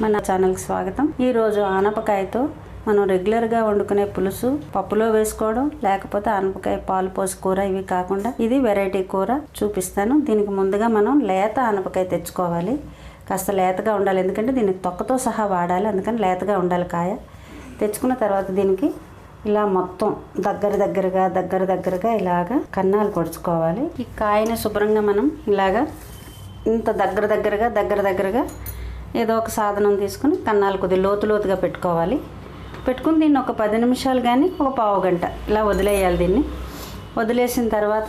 మన ఛానల్కి స్వాగతం. ఈరోజు ఆనపకాయతో మనం రెగ్యులర్గా వండుకునే పులుసు పప్పులో వేసుకోవడం, లేకపోతే ఆనపకాయ పాలు పోసి కూర, ఇవి కాకుండా ఇది వెరైటీ కూర చూపిస్తాను. దీనికి ముందుగా మనం లేత ఆనపకాయ తెచ్చుకోవాలి. కాస్త లేతగా ఉండాలి, ఎందుకంటే దీనికి తొక్కతో సహా వాడాలి, అందుకని లేతగా ఉండాలి కాయ. తెచ్చుకున్న తర్వాత దీనికి ఇలా మొత్తం దగ్గరగా ఇలాగా కన్నాలు పొడుచుకోవాలి. ఈ కాయని శుభ్రంగా మనం ఇలాగా ఇంత దగ్గరగా ఏదో ఒక సాధనం తీసుకుని కన్నాలు కొద్దిగా లోతుగా పెట్టుకోవాలి. పెట్టుకుని దీన్ని ఒక 10 నిమిషాలు కానీ ఒక పావు గంట ఇలా వదిలేయాలి. దీన్ని వదిలేసిన తర్వాత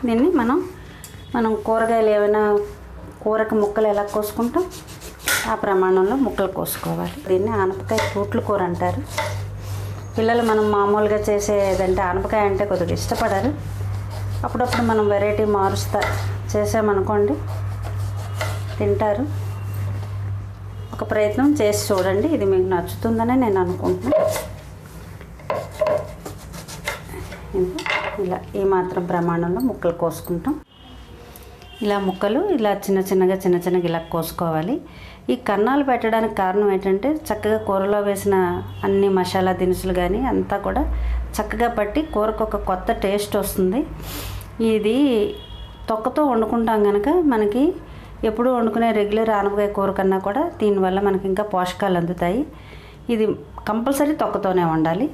దీన్ని మనం కూరగాయలు ఏమైనా కూరకు ముక్కలు ఎలా కోసుకుంటాం ఆ ప్రమాణంలో ముక్కలు కోసుకోవాలి. దీన్ని ఆనపకాయ తూట్ల కూర అంటారు. పిల్లలు మనం మామూలుగా చేసేదంటే ఆనపకాయ అంటే కొద్దిగా ఇష్టపడరు. అప్పుడప్పుడు మనం వెరైటీ చేసామనుకోండి తింటారు. ఒక ప్రయత్నం చేసి చూడండి, ఇది మీకు నచ్చుతుందని నేను అనుకుంటున్నాను. ఇలా ఈ మాత్రం ప్రమాణంలో ముక్కలు కోసుకుంటాం. ఇలా ముక్కలు ఇలా చిన్నగా ఇలా కోసుకోవాలి. ఈ కన్నాలు పెట్టడానికి కారణం ఏంటంటే చక్కగా కూరలో వేసిన అన్ని మసాలా దినుసులు కానీ అంతా కూడా చక్కగా పట్టి కూరకు ఒక కొత్త టేస్ట్ వస్తుంది. ఇది తొక్కతో వండుకుంటాం కనుక మనకి ఎప్పుడు వండుకునే రెగ్యులర్ ఆనపకాయ కూర కన్నా కూడా దీనివల్ల మనకి ఇంకా పోషకాలు అందుతాయి. ఇది కంపల్సరీ తొక్కతోనే వండాలి,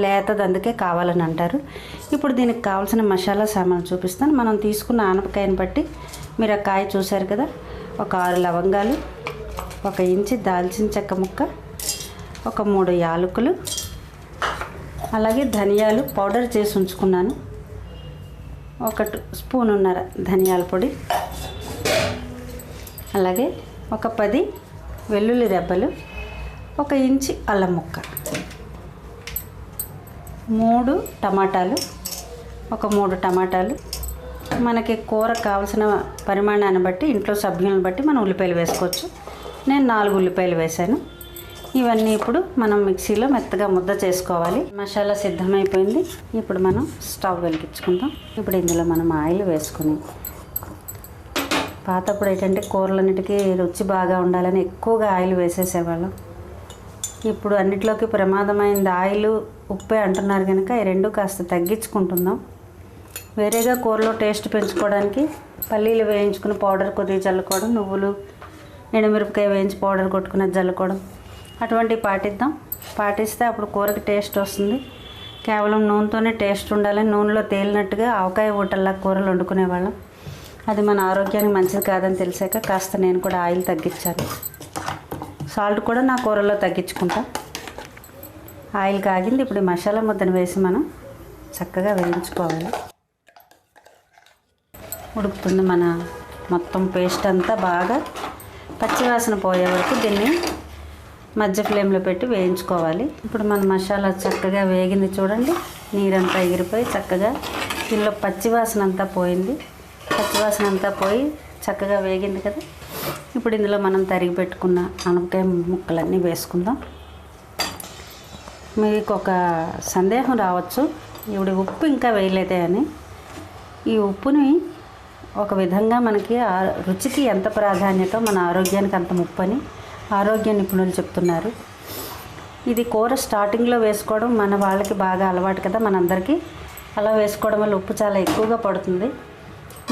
లేతది అందుకే కావాలని అంటారు. ఇప్పుడు దీనికి కావాల్సిన మసాలా సామాన్లు చూపిస్తాను. మనం తీసుకున్న ఆనపకాయని బట్టి మీరు ఆ కాయ చూశారు కదా, ఒక 6 లవంగాలు, 1 ఇంచు దాల్చిన చెక్క ముక్క, ఒక 3 యాలకులు, అలాగే ధనియాలు పౌడర్ చేసి ఉంచుకున్నాను, 1 స్పూనున్నర ధనియాల పొడి, అలాగే ఒక 10 వెల్లుల్లి రెబ్బలు, 1 ఇంచు అల్లం ముక్క, 3 టమాటాలు, 3 టమాటాలు. మనకి కూర కావాల్సిన పరిమాణాన్ని బట్టి ఇంట్లో సభ్యులను బట్టి మనం ఉల్లిపాయలు వేసుకోవచ్చు. నేను 4 ఉల్లిపాయలు వేసాను. ఇవన్నీ ఇప్పుడు మనం మిక్సీలో మెత్తగా ముద్ద చేసుకోవాలి. మసాలా సిద్ధమైపోయింది. ఇప్పుడు మనం స్టవ్ వెలిగించుకుందాం. ఇప్పుడు ఇందులో మనం ఆయిల్ వేసుకుని, పాతప్పుడు ఏంటంటే కూరలన్నిటికీ రుచి బాగా ఉండాలని ఎక్కువగా ఆయిల్ వేసేసేవాళ్ళం. ఇప్పుడు అన్నిట్లోకి ప్రమాదమైంది ఆయిల్, ఉప్పే అంటున్నారు కనుక ఈ రెండు కాస్త తగ్గించుకుంటున్నాం. వేరేగా కూరలో టేస్ట్ పెంచుకోవడానికి పల్లీలు వేయించుకుని పౌడర్ కొద్దిగా చల్లుకోవడం, నువ్వులు ఎండుమిరపకాయ వేయించి పౌడర్ కొట్టుకుని చల్లుకోవడం, అటువంటివి పాటిస్తే అప్పుడు కూరకి టేస్ట్ వస్తుంది. కేవలం నూనెతోనే టేస్ట్ ఉండాలని నూనెలో తేలినట్టుగా ఆవకాయ ఊటల్లా కూరలు వండుకునేవాళ్ళం. అది మన ఆరోగ్యానికి మంచిది కాదని తెలిసాక కాస్త నేను కూడా ఆయిల్ తగ్గించాను. సాల్ట్ కూడా నా కూరలో తగ్గించుకుంటా. ఆయిల్ కాగింది. ఇప్పుడు ఈ మసాలా ముద్దను వేసి మనం చక్కగా వేయించుకోవాలి. ఉడుకుతుంది. మన మొత్తం పేస్ట్ అంతా బాగా పచ్చివాసన పోయే వరకు దీన్ని మధ్య ఫ్లేమ్లో పెట్టి వేయించుకోవాలి. ఇప్పుడు మన మసాలా చక్కగా వేగింది చూడండి. నీరంతా ఎగిరిపోయి చక్కగా దీనిలో పచ్చివాసన అంతా పోయింది. పచ్చివాసన అంతా పోయి చక్కగా వేగింది కదా. ఇప్పుడు ఇందులో మనం తరిగి పెట్టుకున్న ఆనపకాయ ముక్కలన్నీ వేసుకుందాం. మీకు ఒక సందేహం రావచ్చు, ఇప్పుడు ఉప్పు ఇంకా వేయలేదే అని. ఈ ఉప్పుని ఒక విధంగా మనకి రుచికి ఎంత ప్రాధాన్యత, మన ఆరోగ్యానికి అంత ముప్పని ఆరోగ్య నిపుణులు చెప్తున్నారు. ఇది కూర స్టార్టింగ్లో వేసుకోవడం మన వాళ్ళకి బాగా అలవాటు కదా, మనందరికీ. అలా వేసుకోవడం వల్ల ఉప్పు చాలా ఎక్కువగా పడుతుంది.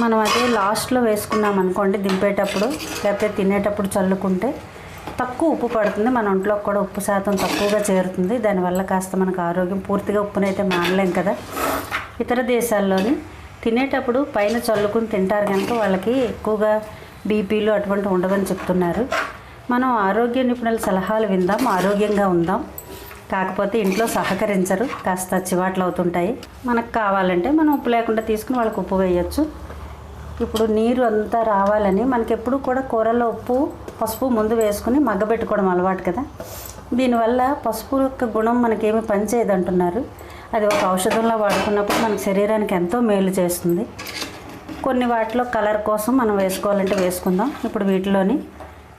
మనం అదే లాస్ట్లో వేసుకున్నాం అనుకోండి, దింపేటప్పుడు లేకపోతే తినేటప్పుడు చల్లుకుంటే తక్కువ ఉప్పు పడుతుంది. మన ఒంట్లోకి కూడా ఉప్పు శాతం తక్కువగా చేరుతుంది. దానివల్ల కాస్త మనకు ఆరోగ్యం, పూర్తిగా ఉప్పునైతే మానలేం కదా. ఇతర దేశాల్లోని తినేటప్పుడు పైన చల్లుకుని తింటారు కనుక వాళ్ళకి ఎక్కువగా బీపీలు అటువంటి ఉండవని చెప్తున్నారు. మనం ఆరోగ్య నిపుణుల సలహాలు విందాం, ఆరోగ్యంగా ఉందాం. కాకపోతే ఇంట్లో సహకరించరు, కాస్త చివాట్లు అవుతుంటాయి. మనకు కావాలంటే మనం ఉప్పు లేకుండా తీసుకుని వాళ్ళకి ఉప్పు వేయచ్చు. ఇప్పుడు నీరు అంతా రావాలని మనకి ఎప్పుడు కూడా కూరలో ఉప్పు, పసుపు ముందు వేసుకుని మగ్గబెట్టుకోవడం అలవాటు కదా. దీనివల్ల పసుపు యొక్క గుణం మనకేమీ పనిచేయదు అంటున్నారు. అది ఒక ఔషధంలో వాడుకున్నప్పుడు మన శరీరానికి ఎంతో మేలు చేస్తుంది. కొన్ని వాటిలో కలర్ కోసం మనం వేసుకోవాలంటే వేసుకుందాం. ఇప్పుడు వీటిలోని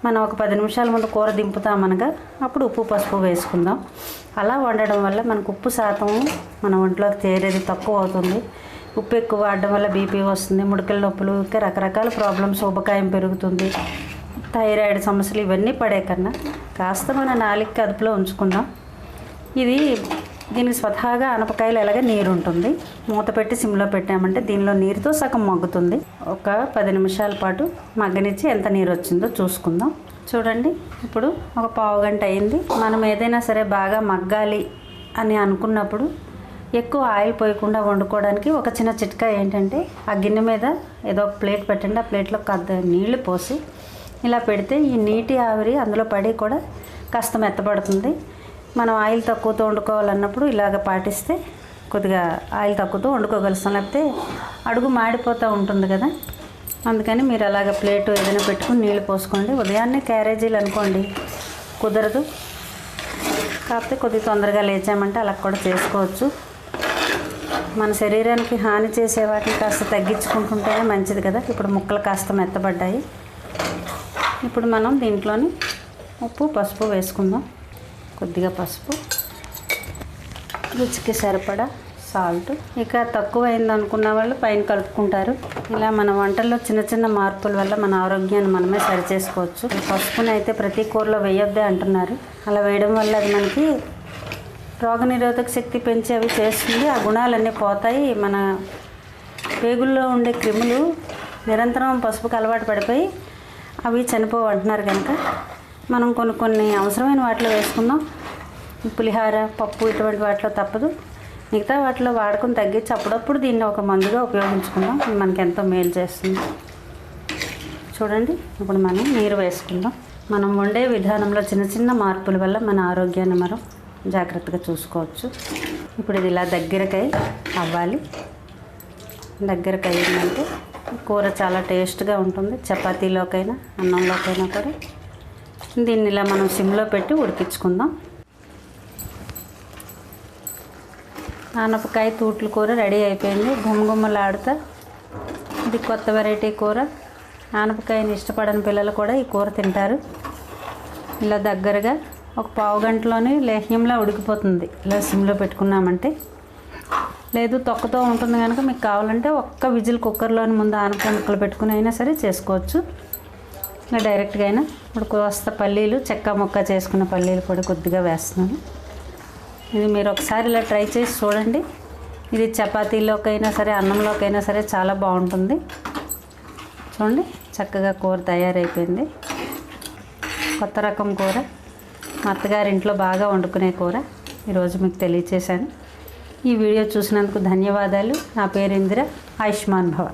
మనం ఒక 10 నిమిషాల ముందు కూర దింపుతామనగా అప్పుడు ఉప్పు, పసుపు వేసుకుందాం. అలా వండడం వల్ల మనకు ఉప్పు శాతం మన ఒంట్లోకి చేరేది తక్కువ అవుతుంది. ఉప్పు ఎక్కువ వాడడం వల్ల బీపీ వస్తుంది, ముడకల నొప్పులు, ఇంకా రకరకాల ప్రాబ్లమ్స్, ఊబకాయం పెరుగుతుంది. థైరాయిడ్ సమస్యలు ఇవన్నీ పడే కన్నా కాస్త మన నాలుగుకి అదుపులో ఉంచుకుందాం. దీనికి స్వతహాగా ఆనపకాయలు ఎలాగే నీరు ఉంటుంది. మూత పెట్టి సిమ్లో పెట్టామంటే దీనిలో నీరుతో సగం మగ్గుతుంది. ఒక 10 నిమిషాల పాటు మగ్గనిచ్చి ఎంత నీరు వచ్చిందో చూసుకుందాం. చూడండి, ఇప్పుడు ఒక పావు గంట అయింది. మనం ఏదైనా సరే బాగా మగ్గాలి అని అనుకున్నప్పుడు ఎక్కువ ఆయిల్ పోయకుండా వండుకోవడానికి ఒక చిన్న చిట్కా ఏంటంటే, ఆ గిన్నె మీద ఏదో ఒక ప్లేట్ పెట్టండి. ఆ ప్లేట్లో కొద్ది నీళ్లు పోసి ఇలా పెడితే ఈ నీటి ఆవిరి అందులో పడి కూడా కాస్త మెత్తపడుతుంది. మనం ఆయిల్ తక్కువతో వండుకోవాలన్నప్పుడు ఇలాగ పాటిస్తే కొద్దిగా ఆయిల్ తక్కువతో వండుకోగలుగుతాం. లేకపోతే అడుగు మాడిపోతూ ఉంటుంది కదా, అందుకని మీరు అలాగ ప్లేటు ఏదైనా పెట్టుకుని నీళ్ళు పోసుకోండి. ఉదయాన్నే క్యారేజీలు అనుకోండి కుదరదు, కాకపోతే కొద్దిగా తొందరగా లేచామంటే అలా కూడా చేసుకోవచ్చు. మన శరీరానికి హాని చేసే వాటిని కాస్త తగ్గించుకుంటుంటేనే మంచిది కదా. ఇప్పుడు ముక్కలు కాస్త మెత్తబడ్డాయి. ఇప్పుడు మనం దీంట్లోని ఉప్పు పసుపు వేసుకుందాం. కొద్దిగా పసుపు, రుచికి సరిపడా సాల్ట్. ఇక తక్కువ అయింది అనుకున్న వాళ్ళు పైన కలుపుకుంటారు. ఇలా మన వంటల్లో చిన్న చిన్న మార్పుల వల్ల మన ఆరోగ్యాన్ని మనమే సరి చేసుకోవచ్చు. పసుపుని అయితే ప్రతి కూరలో వేయొద్దే అంటున్నారు. అలా వేయడం వల్ల అది మనకి రోగనిరోధక శక్తి పెంచి అవి చేస్తుంది. ఆ గుణాలన్నీ పోతాయి. మన పేగుల్లో ఉండే క్రిములు నిరంతరం పసుపుకు అలవాటు పడిపోయి అవి చనిపోవు అంటున్నారు. కనుక మనం కొన్ని అవసరమైన వాటిలో వేసుకుందాం. పులిహార, పప్పు ఇటువంటి వాటిలో తప్పదు. మిగతా వాటిలో వాడకం తగ్గించి అప్పుడప్పుడు దీన్ని ఒక మందుగా ఉపయోగించుకుందాం. మనకి ఎంతో మేలు చేస్తుంది. చూడండి, ఇప్పుడు మనం నీరు వేసుకుందాం. మనం వండే విధానంలో చిన్న చిన్న మార్పుల వల్ల మన ఆరోగ్యాన్ని మనం జాగ్రత్తగా చూసుకోవచ్చు. ఇప్పుడు ఇది ఇలా దగ్గరకై అవ్వాలి. దగ్గరకు అయ్యిందంటే కూర చాలా టేస్ట్గా ఉంటుంది. చపాతీలోకైనా అన్నంలోకైనా కూడా. దీన్ని ఇలా మనం సిమ్లో పెట్టి ఉడికించుకుందాం. ఆనపకాయ తూట్ల కూర రెడీ అయిపోయింది. గుమగుమలాడుతా. ఇది కొత్త వెరైటీ కూర. ఆనపకాయని ఇష్టపడని పిల్లలు కూడా ఈ కూర తింటారు. ఇలా దగ్గరగా ఒక పావు గంటలోనే లేహ్యంలా ఉడికిపోతుంది. ఇలా సిమ్లో పెట్టుకున్నామంటే. లేదు తొక్కతో ఉంటుంది కనుక మీకు కావాలంటే ఒక్క విజిల్ కుక్కర్లోని ముందు ఆనపకాయ ముక్కలు పెట్టుకుని అయినా సరే చేసుకోవచ్చు. ఇలా డైరెక్ట్గా అయినా. ఇప్పుడు కోస్త పల్లీలు, చెక్క ముక్క చేసుకున్న పల్లీలు పొడి కొద్దిగా వేస్తున్నాను. ఇది మీరు ఒకసారి ఇలా ట్రై చేసి చూడండి. ఇది చపాతీలోకైనా సరే అన్నంలోకైనా సరే చాలా బాగుంటుంది. చూడండి, చక్కగా కూర తయారైపోయింది. కొత్త రకం కూర, మా అత్తగారి ఇంట్లో బాగా వండుకునే కూర ఈరోజు మీకు తెలియచేశాను. ఈ వీడియో చూసినందుకు ధన్యవాదాలు. నా పేరు ఇందిర. ఆయుష్మాన్ భవ.